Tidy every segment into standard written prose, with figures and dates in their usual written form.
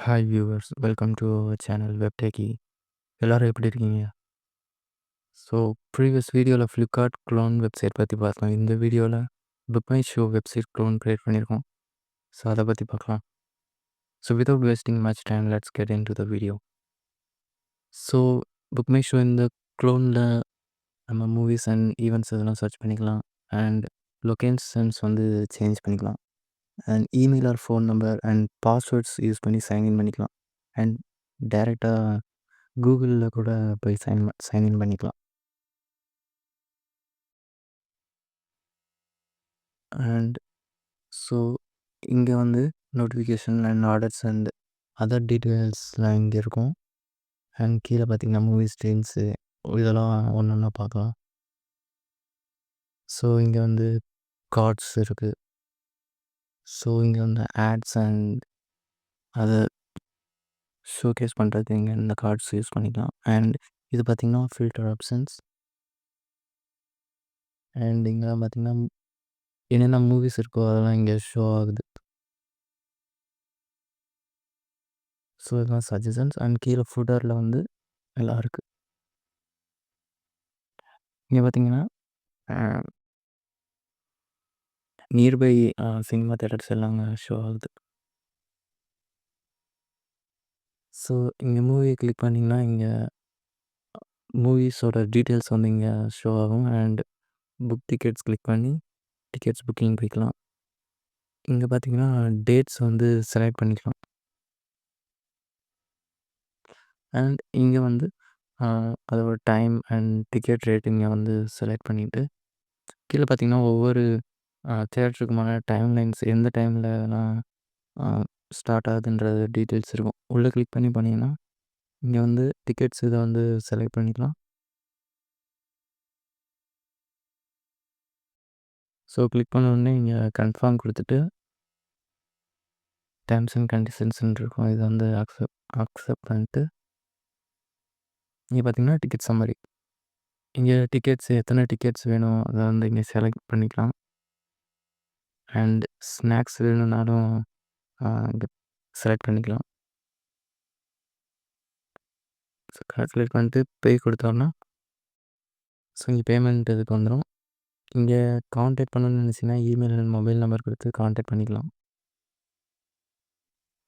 Hi viewers, welcome to our channel வெப்டெக்கி. எல்லாரும் எப்படி இருக்கீங்க? ஸோ ப்ரீவியஸ் வீடியோவில் ஃப்ளிப்கார்ட் க்ளோன் வெப்சைட் பற்றி பார்த்தோம். இந்த வீடியோவில் book my show website clone create பண்ணியிருக்கோம். ஸோ அதை பற்றி பார்க்கலாம். So without wasting much time, let's get into the video. So book my show இந்த க்ளோனில் நம்ம மூவிஸ் அண்ட் ஈவெண்ட்ஸ் இதெல்லாம் சர்ச் பண்ணிக்கலாம். அண்ட் லொக்கேஷன்ஸ் வந்து சேஞ்ச் பண்ணிக்கலாம். And email or phone number and passwords use பண்ணி சைன்இன் பண்ணிக்கலாம். And டைரெக்டாக கூகுளில் கூட போய் சைன்இன் பண்ணிக்கலாம். அண்ட் ஸோ இங்கே வந்து notification and orders and other டீட்டெயில்ஸ்லாம் இங்கே இருக்கும். அண்ட் கீழே பார்த்தீங்கன்னா மூவி ஸ்ட்ரீம்ஸு இதெல்லாம் ஒன்று ஒன்றா பார்க்கலாம். ஸோ இங்கே வந்து கார்ட்ஸ் இருக்குது. ஸோ இங்கே வந்து ஆட்ஸ் அண்ட் அதை ஷோகேஸ் பண்ணுறதுக்கு இங்கே இந்த கார்ட்ஸ் யூஸ் பண்ணிக்கலாம். அண்ட் இது பார்த்திங்கன்னா ஃபில்டர் ஆப்ஷன்ஸ். அண்ட் இங்கே பார்த்திங்கன்னா என்னென்ன மூவிஸ் இருக்கோ அதெல்லாம் இங்கே ஷோ ஆகுது. ஸோ இதெல்லாம் சஜஷன்ஸ். அண்ட் கீழே ஃபுட்டரில் வந்து எல்லாம் இருக்குது. இங்கே பார்த்தீங்கன்னா நியர்பை சினிமா தேட்டர்ஸ் எல்லாம் ஷோ ஆகுது. ஸோ இங்கே மூவியை கிளிக் பண்ணிங்கன்னா இங்கே மூவிஸோட டீட்டெயில்ஸ் வந்து இங்கே ஷோ ஆகும். அண்ட் புக் டிக்கெட்ஸ் கிளிக் பண்ணி டிக்கெட்ஸ் புக்கிங் போய்க்கலாம். இங்கே பார்த்தீங்கன்னா டேட்ஸ் வந்து செலக்ட் பண்ணிக்கலாம். அண்ட் இங்கே வந்து அதோட டைம் அண்ட் டிக்கெட் ரேட்டிங்கை வந்து செலக்ட் பண்ணிவிட்டு கீழே பார்த்தீங்கன்னா ஒவ்வொரு தியேட்டருக்குமான டைம் லைன்ஸ் எந்த டைமில்லாம் ஸ்டார்ட் ஆகுதுன்றது டீட்டெயில்ஸ் இருக்கும். உள்ளே கிளிக் பண்ணி பண்ணிங்கன்னா இங்கே வந்து டிக்கெட்ஸ் இதை வந்து செலக்ட் பண்ணிக்கலாம். ஸோ கிளிக் பண்ண உடனே இங்கே கன்ஃபார்ம் கொடுத்துட்டு டேர்ம்ஸ் அண்ட் கண்டிஷன்ஸ்ன்னு இருக்கும். இதை வந்து அக்செப்ட் பண்ணிட்டு இங்கே பார்த்தீங்கன்னா டிக்கெட் சம்மரி. இங்கே டிக்கெட்ஸ் எத்தனை டிக்கெட்ஸ் வேணும் அதை வந்து இங்கே செலக்ட் பண்ணிக்கலாம். அண்ட் ஸ்நாக்ஸ் வேணும்னாலும் இங்கே செலக்ட் பண்ணிக்கலாம். ஸோ கால்குலேட் பண்ணிட்டு பே கொடுத்தோம்னா ஸோ இங்கே பேமெண்ட் இதுக்கு வந்துடும். இங்கே கான்டாக்ட் பண்ணணும்னு நினச்சிங்கன்னா இமெயில் அண்ட் மொபைல் நம்பர் கொடுத்து கான்டாக்ட் பண்ணிக்கலாம்.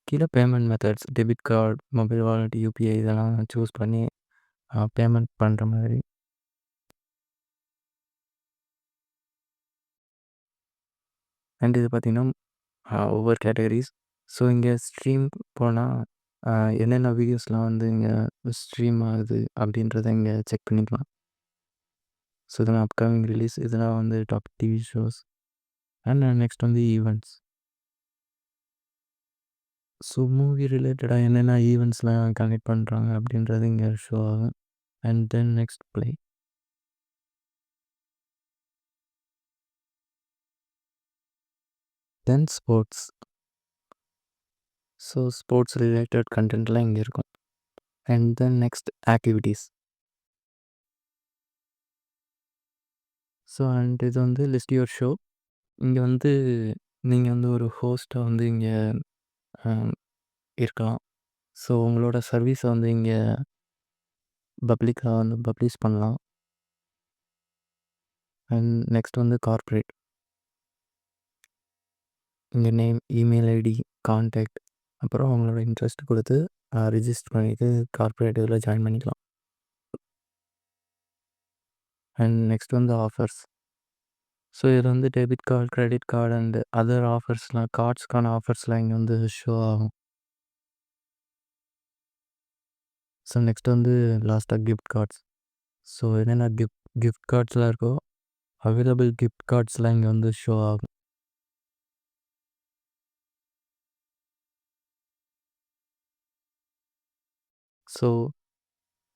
கீழே payment methods debit card, mobile wallet, UPI இதெல்லாம் சூஸ் பண்ணி பேமெண்ட் பண்ணுற மாதிரி. அண்ட் இது பார்த்திங்கன்னா ஒவ்வொரு கேட்டகரிஸ். ஸோ இங்கே ஸ்ட்ரீம் போனால் என்னென்ன வீடியோஸ்லாம் வந்து இங்கே ஸ்ட்ரீம் ஆகுது அப்படின்றத இங்கே செக் பண்ணிக்கலாம். ஸோ இதெல்லாம் அப்கமிங் ரிலீஸ், இதெல்லாம் வந்து top TV shows. And next வந்து ஈவெண்ட்ஸ். ஸோ மூவி ரிலேட்டடாக என்னென்ன ஈவெண்ட்ஸ்லாம் கனெக்ட் பண்ணுறாங்க அப்படின்றது இங்கே ஷோ ஆகும். And then next play. Then sports. So sports related கண்டென்ட்லாம் இங்கே இருக்கும். And then next activities. So and இது வந்து லிஸ்ட் யுவர் ஷோ. இங்கே வந்து நீங்கள் வந்து ஒரு ஹோஸ்ட்டாக வந்து இங்கே இருக்கலாம். ஸோ உங்களோட சர்வீஸை வந்து இங்கே பப்ளிக்காக வந்து பப்ளிஷ் பண்ணலாம். அண்ட் நெக்ஸ்ட் வந்து கார்ப்பரேட். இங்கே நேம், இமெயில் ஐடி, கான்டாக்ட், அப்புறம் அவங்களோட இன்ட்ரெஸ்ட் கொடுத்து ரிஜிஸ்டர் பண்ணிவிட்டு கார்ப்பரேட் இதில் ஜாயின் பண்ணிக்கலாம். அண்ட் நெக்ஸ்ட் வந்து ஆஃபர்ஸ். ஸோ இதில் வந்து debit card, credit card and other ஆஃபர்ஸ்லாம், கார்ட்ஸ்க்கான ஆஃபர்ஸ்லாம் இங்கே வந்து ஷோ ஆகும். ஸோ நெக்ஸ்ட் வந்து லாஸ்ட்டாக கிஃப்ட் கார்ட்ஸ். ஸோ என்னென்ன கிஃப்ட் கார்ட்ஸ்லாம் இருக்கோ அவைலபிள் கிஃப்ட் கார்ட்ஸ்லாம் இங்கே வந்து ஷோ ஆகும். ஸோ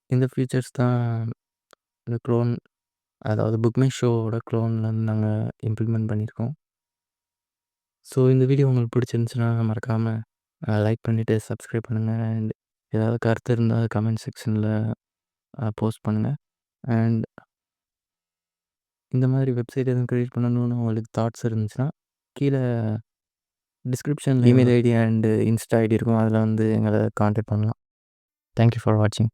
இந்த ஃபீச்சர்ஸ் தான் இந்த க்ளோன், அதாவது புக் மை ஷோவோட க்ளோனில் வந்து நாங்கள் இம்ப்ளிமெண்ட் பண்ணியிருக்கோம். ஸோ இந்த வீடியோ உங்களுக்கு பிடிச்சிருந்துச்சுன்னா மறக்காமல் லைக் பண்ணிவிட்டு சப்ஸ்கிரைப் பண்ணுங்கள். அண்ட் ஏதாவது கருத்து இருந்தால் கமெண்ட் செக்ஷனில் போஸ்ட் பண்ணுங்கள். அண்ட் இந்த மாதிரி வெப்சைட் எதுவும் க்ரியேட் பண்ணணும்னு உங்களுக்கு தாட்ஸ் இருந்துச்சுன்னா கீழே டிஸ்கிரிப்ஷனில் email ID and insta ID இருக்கும். அதில் வந்து எங்களை கான்டாக்ட் பண்ணலாம். தேங்க் யூ ஃபார் வாட்சிங்.